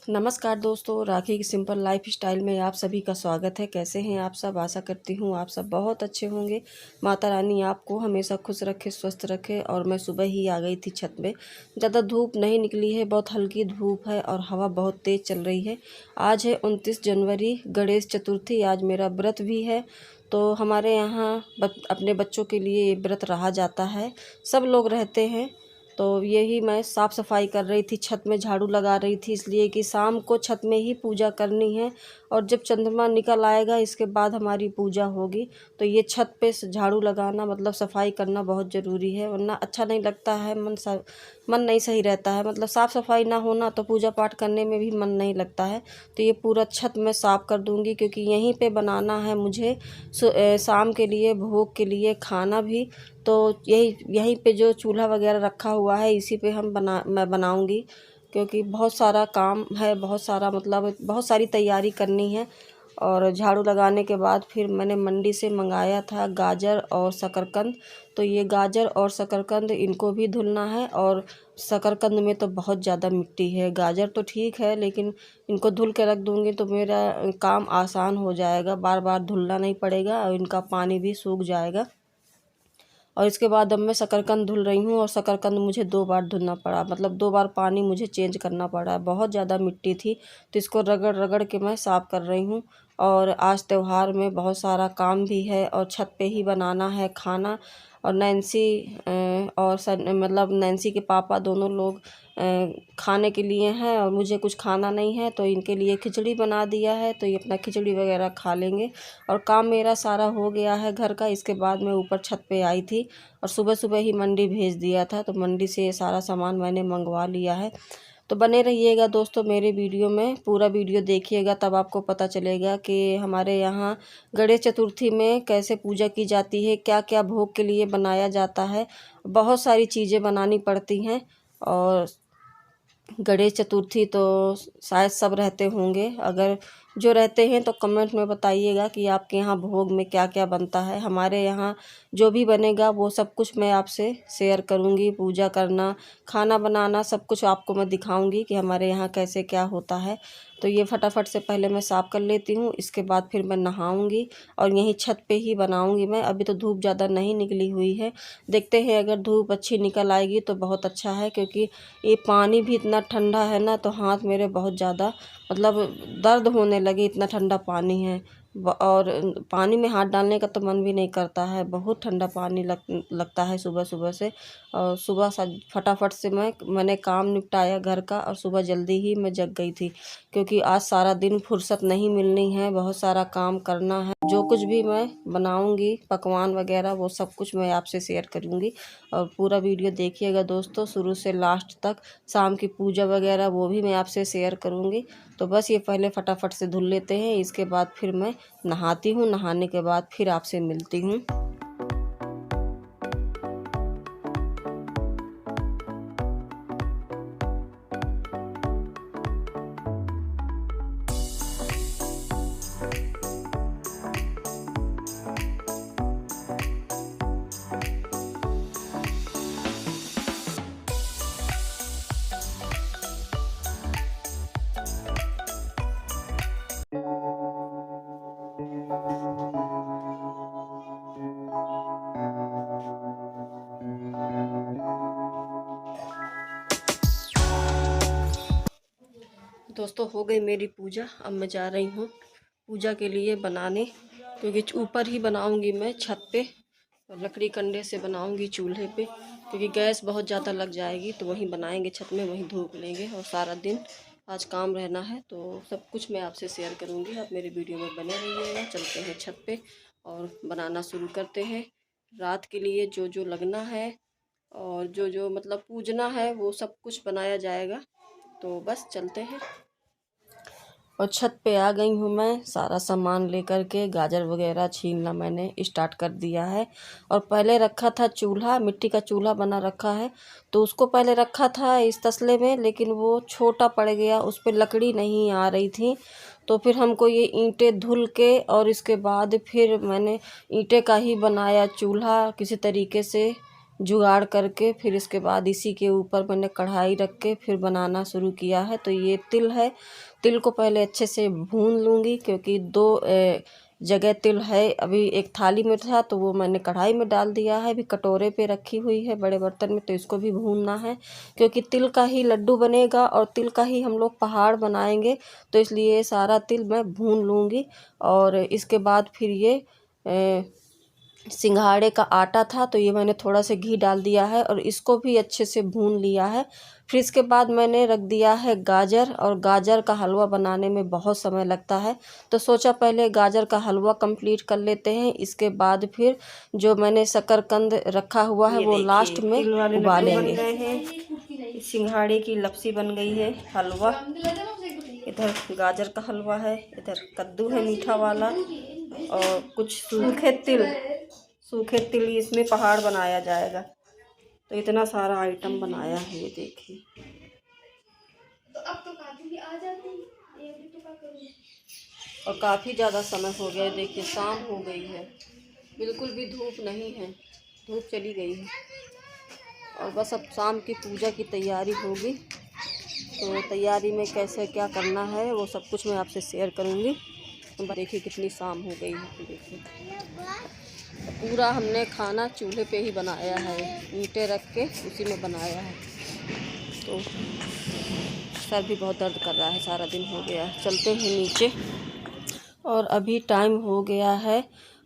नमस्कार दोस्तों, राखी की सिंपल लाइफ स्टाइल में आप सभी का स्वागत है। कैसे हैं आप सब? आशा करती हूँ आप सब बहुत अच्छे होंगे। माता रानी आपको हमेशा खुश रखे, स्वस्थ रखे। और मैं सुबह ही आ गई थी छत पे। ज़्यादा धूप नहीं निकली है, बहुत हल्की धूप है और हवा बहुत तेज़ चल रही है। आज है 29 जनवरी, गणेश चतुर्थी। आज मेरा व्रत भी है। तो हमारे यहाँ अपने बच्चों के लिए ये व्रत रहा जाता है, सब लोग रहते हैं। तो यही मैं साफ़ सफाई कर रही थी, छत में झाड़ू लगा रही थी, इसलिए कि शाम को छत में ही पूजा करनी है। और जब चंद्रमा निकल आएगा इसके बाद हमारी पूजा होगी। तो ये छत पे झाड़ू लगाना मतलब सफाई करना बहुत ज़रूरी है, वरना अच्छा नहीं लगता है। मन नहीं सही रहता है, मतलब साफ़ सफाई ना होना तो पूजा पाठ करने में भी मन नहीं लगता है। तो ये पूरा छत मैं साफ़ कर दूँगी, क्योंकि यहीं पे बनाना है मुझे शाम के लिए, भोग के लिए खाना भी। तो यहीं पे जो चूल्हा वगैरह रखा हुआ है इसी पे मैं बनाऊंगी, क्योंकि बहुत सारा काम है, बहुत सारा मतलब बहुत सारी तैयारी करनी है। और झाड़ू लगाने के बाद फिर मैंने मंडी से मंगाया था गाजर और शकरकंद। तो ये गाजर और शकरकंद इनको भी धुलना है। और शकरकंद में तो बहुत ज़्यादा मिट्टी है, गाजर तो ठीक है लेकिन इनको धुल के रख दूँगी तो मेरा काम आसान हो जाएगा, बार बार धुलना नहीं पड़ेगा और इनका पानी भी सूख जाएगा। और इसके बाद अब मैं शकरकंद धुल रही हूँ, और शकरकंद मुझे 2 बार धुलना पड़ा, मतलब 2 बार पानी मुझे चेंज करना पड़ा। बहुत ज़्यादा मिट्टी थी तो इसको रगड़ रगड़ के मैं साफ़ कर रही हूँ। और आज त्योहार में बहुत सारा काम भी है और छत पे ही बनाना है खाना। और नैन्सी और मतलब नैन्सी के पापा दोनों लोग खाने के लिए हैं और मुझे कुछ खाना नहीं है, तो इनके लिए खिचड़ी बना दिया है। तो ये अपना खिचड़ी वगैरह खा लेंगे। और काम मेरा सारा हो गया है घर का। इसके बाद मैं ऊपर छत पे आई थी और सुबह सुबह ही मंडी भेज दिया था, तो मंडी से ये सारा सामान मैंने मंगवा लिया है। तो बने रहिएगा दोस्तों मेरे वीडियो में, पूरा वीडियो देखिएगा, तब आपको पता चलेगा कि हमारे यहाँ गणेश चतुर्थी में कैसे पूजा की जाती है, क्या क्या भोग के लिए बनाया जाता है। बहुत सारी चीज़ें बनानी पड़ती हैं। और गणेश चतुर्थी तो शायद सब रहते होंगे, अगर जो रहते हैं तो कमेंट में बताइएगा कि आपके यहाँ भोग में क्या क्या बनता है। हमारे यहाँ जो भी बनेगा वो सब कुछ मैं आपसे शेयर करूँगी। पूजा करना, खाना बनाना, सब कुछ आपको मैं दिखाऊँगी कि हमारे यहाँ कैसे क्या होता है। तो ये फटाफट से पहले मैं साफ़ कर लेती हूँ, इसके बाद फिर मैं नहाऊँगी और यहीं छत पे ही बनाऊँगी मैं। अभी तो धूप ज़्यादा नहीं निकली हुई है, देखते हैं अगर धूप अच्छी निकल आएगी तो बहुत अच्छा है। क्योंकि ये पानी भी इतना ठंडा है ना, तो हाथ मेरे बहुत ज़्यादा मतलब दर्द होने लगे, इतना ठंडा पानी है। और पानी में हाथ डालने का तो मन भी नहीं करता है, बहुत ठंडा पानी लगता है सुबह सुबह से। और सुबह फटाफट से मैंने काम निपटाया घर का, और सुबह जल्दी ही मैं जग गई थी, क्योंकि आज सारा दिन फुर्सत नहीं मिलनी है, बहुत सारा काम करना है। जो कुछ भी मैं बनाऊंगी पकवान वगैरह वो सब कुछ मैं आपसे शेयर करूंगी। और पूरा वीडियो देखिएगा दोस्तों शुरू से लास्ट तक। शाम की पूजा वगैरह वो भी मैं आपसे शेयर करूंगी। तो बस ये पहले फटाफट से धुल लेते हैं, इसके बाद फिर मैं नहाती हूँ, नहाने के बाद फिर आपसे मिलती हूँ। दोस्तों हो गई मेरी पूजा, अब मैं जा रही हूँ पूजा के लिए बनाने, क्योंकि ऊपर ही बनाऊंगी मैं छत पे। और लकड़ी कंडे से बनाऊंगी चूल्हे पे, क्योंकि गैस बहुत ज़्यादा लग जाएगी। तो वहीं बनाएंगे छत में, वहीं धूप लेंगे। और सारा दिन आज काम रहना है, तो सब कुछ मैं आपसे शेयर करूँगी। आप मेरे वीडियो में बने रहिएगा। चलते हैं छत पे और बनाना शुरू करते हैं। रात के लिए जो जो लगना है और जो जो मतलब पूजना है वो सब कुछ बनाया जाएगा। तो बस चलते हैं। और छत पे आ गई हूँ मैं सारा सामान लेकर के। गाजर वगैरह छीलना मैंने स्टार्ट कर दिया है। और पहले रखा था चूल्हा, मिट्टी का चूल्हा बना रखा है, तो उसको पहले रखा था इस तसले में, लेकिन वो छोटा पड़ गया, उस पर लकड़ी नहीं आ रही थी। तो फिर हमको ये ईंटें धुल के और इसके बाद फिर मैंने ईंटें का ही बनाया चूल्हा किसी तरीके से। जुगाड़ करके फिर इसके बाद इसी के ऊपर मैंने कढ़ाई रख के फिर बनाना शुरू किया है। तो ये तिल है, तिल को पहले अच्छे से भून लूँगी क्योंकि दो जगह तिल है। अभी एक थाली में था तो वो मैंने कढ़ाई में डाल दिया है, अभी कटोरे पे रखी हुई है बड़े बर्तन में, तो इसको भी भूनना है क्योंकि तिल का ही लड्डू बनेगा और तिल का ही हम लोग पहाड़ बनाएंगे। तो इसलिए सारा तिल मैं भून लूँगी। और इसके बाद फिर ये सिंघाड़े का आटा था तो ये मैंने थोड़ा सा घी डाल दिया है और इसको भी अच्छे से भून लिया है। फिर इसके बाद मैंने रख दिया है गाजर, और गाजर का हलवा बनाने में बहुत समय लगता है तो सोचा पहले गाजर का हलवा कंप्लीट कर लेते हैं, इसके बाद फिर जो मैंने शकरकंद रखा हुआ है वो लास्ट में उबालेंगे। सिंघाड़े की लपसी बन गई है, हलवा, इधर गाजर का हलवा है, इधर कद्दू है मीठा वाला और कुछ सूखे तिल इसमें पहाड़ बनाया जाएगा। तो इतना सारा आइटम बनाया है, ये देखिए। तो अब तो काफी भी आ जाती है, ये भी तो क्या करूं। और काफ़ी ज़्यादा समय हो गया, देखिए शाम हो गई है, बिल्कुल भी धूप नहीं है, धूप चली गई है। और बस अब शाम की पूजा की तैयारी होगी, तो तैयारी में कैसे क्या करना है वो सब कुछ मैं आपसे शेयर करूँगी। तो देखिए कितनी शाम हो गई है, देखिए पूरा हमने खाना चूल्हे पे ही बनाया है, ईंटें रख के उसी में बनाया है। तो सर भी बहुत दर्द कर रहा है, सारा दिन हो गया। चलते हैं नीचे। और अभी टाइम हो गया है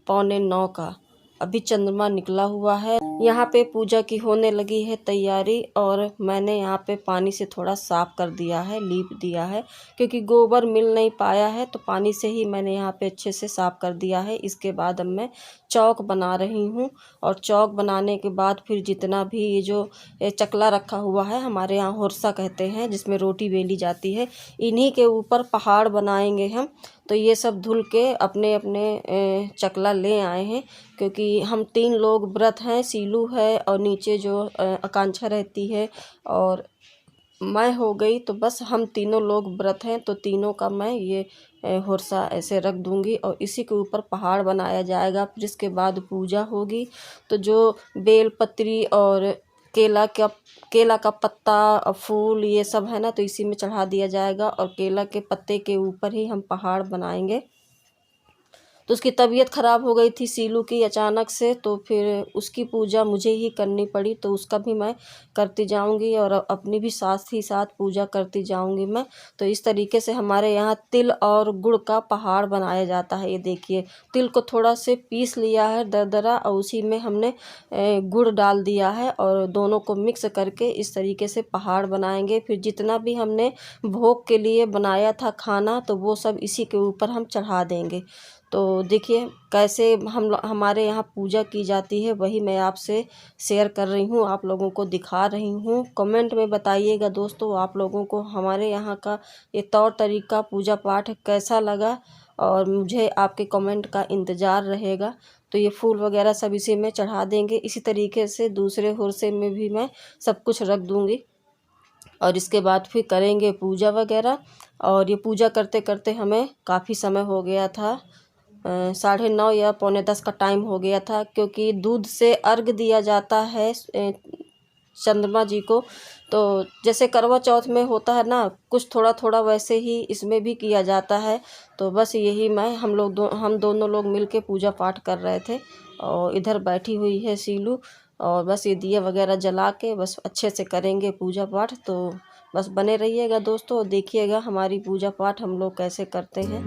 8:45 का, अभी चंद्रमा निकला हुआ है। यहाँ पे पूजा की होने लगी है तैयारी और मैंने यहाँ पे पानी से थोड़ा साफ़ कर दिया है, लीप दिया है क्योंकि गोबर मिल नहीं पाया है, तो पानी से ही मैंने यहाँ पे अच्छे से साफ़ कर दिया है। इसके बाद अब मैं चौक बना रही हूँ और चौक बनाने के बाद फिर जितना भी ये जो चकला रखा हुआ है, हमारे यहाँ होरसा कहते हैं, जिसमें रोटी बेली जाती है, इन्हीं के ऊपर पहाड़ बनाएंगे हम। तो ये सब धुल के अपने अपने चकला ले आए हैं क्योंकि हम 3 लोग व्रत हैं, सीलू है और नीचे जो आकांक्षा रहती है और मैं हो गई, तो बस हम तीनों लोग व्रत हैं। तो तीनों का मैं ये होरसा ऐसे रख दूंगी और इसी के ऊपर पहाड़ बनाया जाएगा। फिर इसके बाद पूजा होगी, तो जो बेल पत्री और केला का पत्ता और फूल ये सब है ना, तो इसी में चढ़ा दिया जाएगा और केला के पत्ते के ऊपर ही हम पहाड़ बनाएंगे। तो उसकी तबीयत ख़राब हो गई थी सीलू की अचानक से, तो फिर उसकी पूजा मुझे ही करनी पड़ी, तो उसका भी मैं करती जाऊंगी और अपनी भी साथ ही साथ पूजा करती जाऊंगी मैं। तो इस तरीके से हमारे यहाँ तिल और गुड़ का पहाड़ बनाया जाता है। ये देखिए, तिल को थोड़ा से पीस लिया है दरदरा और उसी में हमने गुड़ डाल दिया है और दोनों को मिक्स करके इस तरीके से पहाड़ बनाएंगे। फिर जितना भी हमने भोग के लिए बनाया था खाना, तो वो सब इसी के ऊपर हम चढ़ा देंगे। तो देखिए कैसे हमारे यहाँ पूजा की जाती है, वही मैं आपसे शेयर कर रही हूँ, आप लोगों को दिखा रही हूँ। कमेंट में बताइएगा दोस्तों, आप लोगों को हमारे यहाँ का ये तौर तरीका पूजा पाठ कैसा लगा, और मुझे आपके कमेंट का इंतज़ार रहेगा। तो ये फूल वगैरह सब इसी में चढ़ा देंगे। इसी तरीके से दूसरे होरसे में भी मैं सब कुछ रख दूँगी और इसके बाद फिर करेंगे पूजा वगैरह। और ये पूजा करते करते हमें काफ़ी समय हो गया था, 9:30 या 9:45 का टाइम हो गया था, क्योंकि दूध से अर्घ दिया जाता है चंद्रमा जी को। तो जैसे करवा चौथ में होता है ना, कुछ थोड़ा थोड़ा वैसे ही इसमें भी किया जाता है। तो बस यही हम दोनों लोग मिल के पूजा पाठ कर रहे थे और इधर बैठी हुई है सीलू, और बस ये दिया वगैरह जला के बस अच्छे से करेंगे पूजा पाठ। तो बस बने रहिएगा दोस्तों, देखिएगा हमारी पूजा पाठ हम लोग कैसे करते हैं।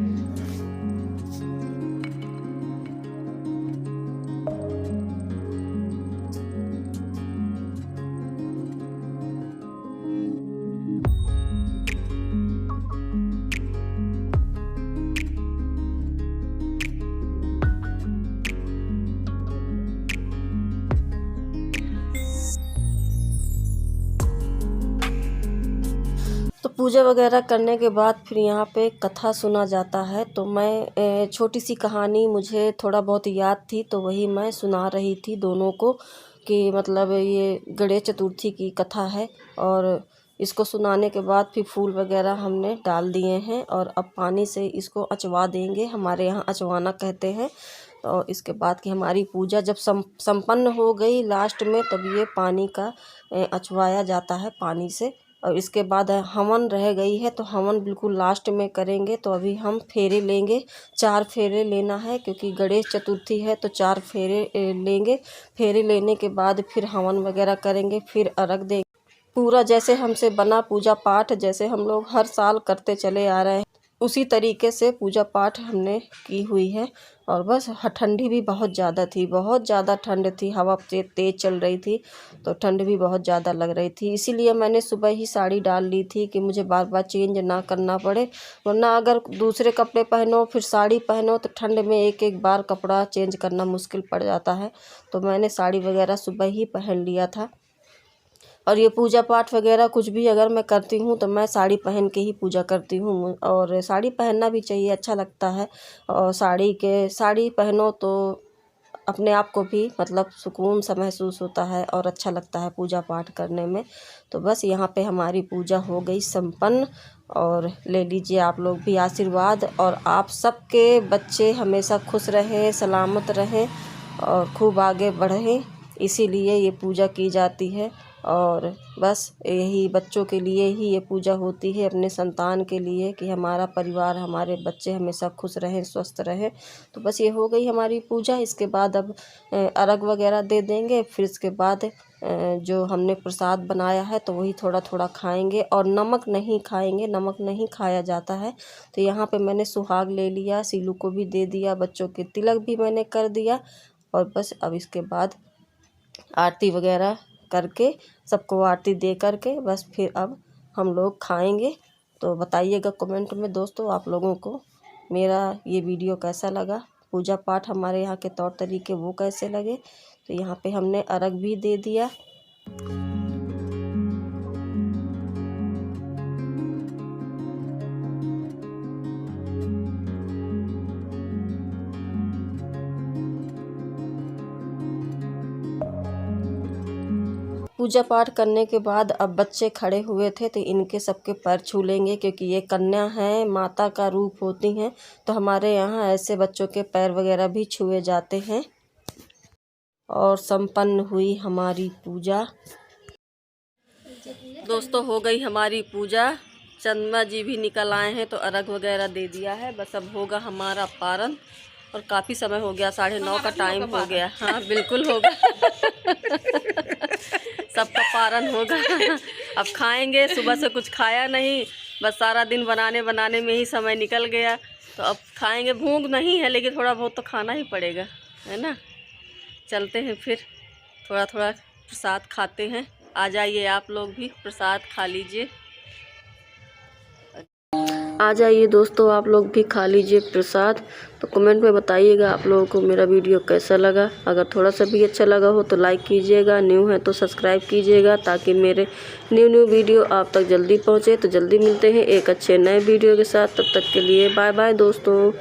तो पूजा वगैरह करने के बाद फिर यहाँ पे कथा सुना जाता है। तो मैं छोटी सी कहानी मुझे थोड़ा बहुत याद थी, तो वही मैं सुना रही थी दोनों को, कि मतलब ये गणेश चतुर्थी की कथा है। और इसको सुनाने के बाद फिर फूल वगैरह हमने डाल दिए हैं और अब पानी से इसको अचवा देंगे, हमारे यहाँ अचवाना कहते हैं। और इसके बाद कि हमारी पूजा जब संपन्न हो गई लास्ट में, तब ये पानी का अचवाया जाता है पानी से। और इसके बाद हवन रह गई है, तो हवन बिल्कुल लास्ट में करेंगे। तो अभी हम फेरे लेंगे, 4 फेरे लेना है क्योंकि गणेश चतुर्थी है, तो 4 फेरे लेंगे। फेरे लेने के बाद फिर हवन वगैरह करेंगे, फिर अर्घ देंगे। पूरा जैसे हमसे बना पूजा पाठ, जैसे हम लोग हर साल करते चले आ रहे हैं, उसी तरीके से पूजा पाठ हमने की हुई है। और बस ठंडी भी बहुत ज़्यादा थी, बहुत ज़्यादा ठंड थी, हवा तेज़ चल रही थी, तो ठंड भी बहुत ज़्यादा लग रही थी। इसीलिए मैंने सुबह ही साड़ी डाल ली थी कि मुझे बार बार चेंज ना करना पड़े, वरना अगर दूसरे कपड़े पहनो फिर साड़ी पहनो तो ठंड में एक एक बार कपड़ा चेंज करना मुश्किल पड़ जाता है। तो मैंने साड़ी वगैरह सुबह ही पहन लिया था। और ये पूजा पाठ वगैरह कुछ भी अगर मैं करती हूँ तो मैं साड़ी पहन के ही पूजा करती हूँ, और साड़ी पहनना भी चाहिए, अच्छा लगता है। और साड़ी पहनो तो अपने आप को भी मतलब सुकून सा महसूस होता है और अच्छा लगता है पूजा पाठ करने में। तो बस यहाँ पे हमारी पूजा हो गई संपन्न, और ले लीजिए आप लोग भी आशीर्वाद, और आप सबके बच्चे हमेशा खुश रहें, सलामत रहें और खूब आगे बढ़ें, इसीलिए ये पूजा की जाती है। और बस यही बच्चों के लिए ही ये पूजा होती है, अपने संतान के लिए, कि हमारा परिवार, हमारे बच्चे हमेशा खुश रहें, स्वस्थ रहें। तो बस ये हो गई हमारी पूजा। इसके बाद अब अर्घ वगैरह दे देंगे। फिर इसके बाद जो हमने प्रसाद बनाया है तो वही थोड़ा थोड़ा खाएंगे, और नमक नहीं खाएंगे, नमक नहीं खाया जाता है। तो यहाँ पे मैंने सुहाग ले लिया, सीलू को भी दे दिया, बच्चों के तिलक भी मैंने कर दिया। और बस अब इसके बाद आरती वगैरह करके, सबको आरती दे करके, बस फिर अब हम लोग खाएंगे। तो बताइएगा कमेंट में दोस्तों आप लोगों को मेरा ये वीडियो कैसा लगा, पूजा पाठ हमारे यहाँ के तौर तरीके वो कैसे लगे। तो यहाँ पे हमने अर्घ भी दे दिया। पूजा पाठ करने के बाद अब बच्चे खड़े हुए थे, तो इनके सबके पैर छू लेंगे, क्योंकि ये कन्या हैं, माता का रूप होती हैं। तो हमारे यहाँ ऐसे बच्चों के पैर वगैरह भी छुए जाते हैं। और संपन्न हुई हमारी पूजा। दोस्तों हो गई हमारी पूजा, चंद्रमा जी भी निकल आए हैं, तो अर्घ वगैरह दे दिया है। बस अब होगा हमारा पारण, और काफ़ी समय हो गया, 9:30 का टाइम हो गया। हाँ बिल्कुल होगा सबका पारण होगा। अब खाएंगे, सुबह से कुछ खाया नहीं, बस सारा दिन बनाने में ही समय निकल गया। तो अब खाएंगे, भूख नहीं है लेकिन थोड़ा बहुत तो खाना ही पड़ेगा, है ना। चलते हैं फिर, थोड़ा थोड़ा प्रसाद खाते हैं। आ जाइए आप लोग भी, प्रसाद खा लीजिए। आ जाइए दोस्तों आप लोग भी खा लीजिए प्रसाद। तो कमेंट में बताइएगा आप लोगों को मेरा वीडियो कैसा लगा। अगर थोड़ा सा भी अच्छा लगा हो तो लाइक कीजिएगा, न्यू है तो सब्सक्राइब कीजिएगा, ताकि मेरे न्यू वीडियो आप तक जल्दी पहुँचे। तो जल्दी मिलते हैं एक अच्छे नए वीडियो के साथ, तब तक के लिए बाय बाय दोस्तों।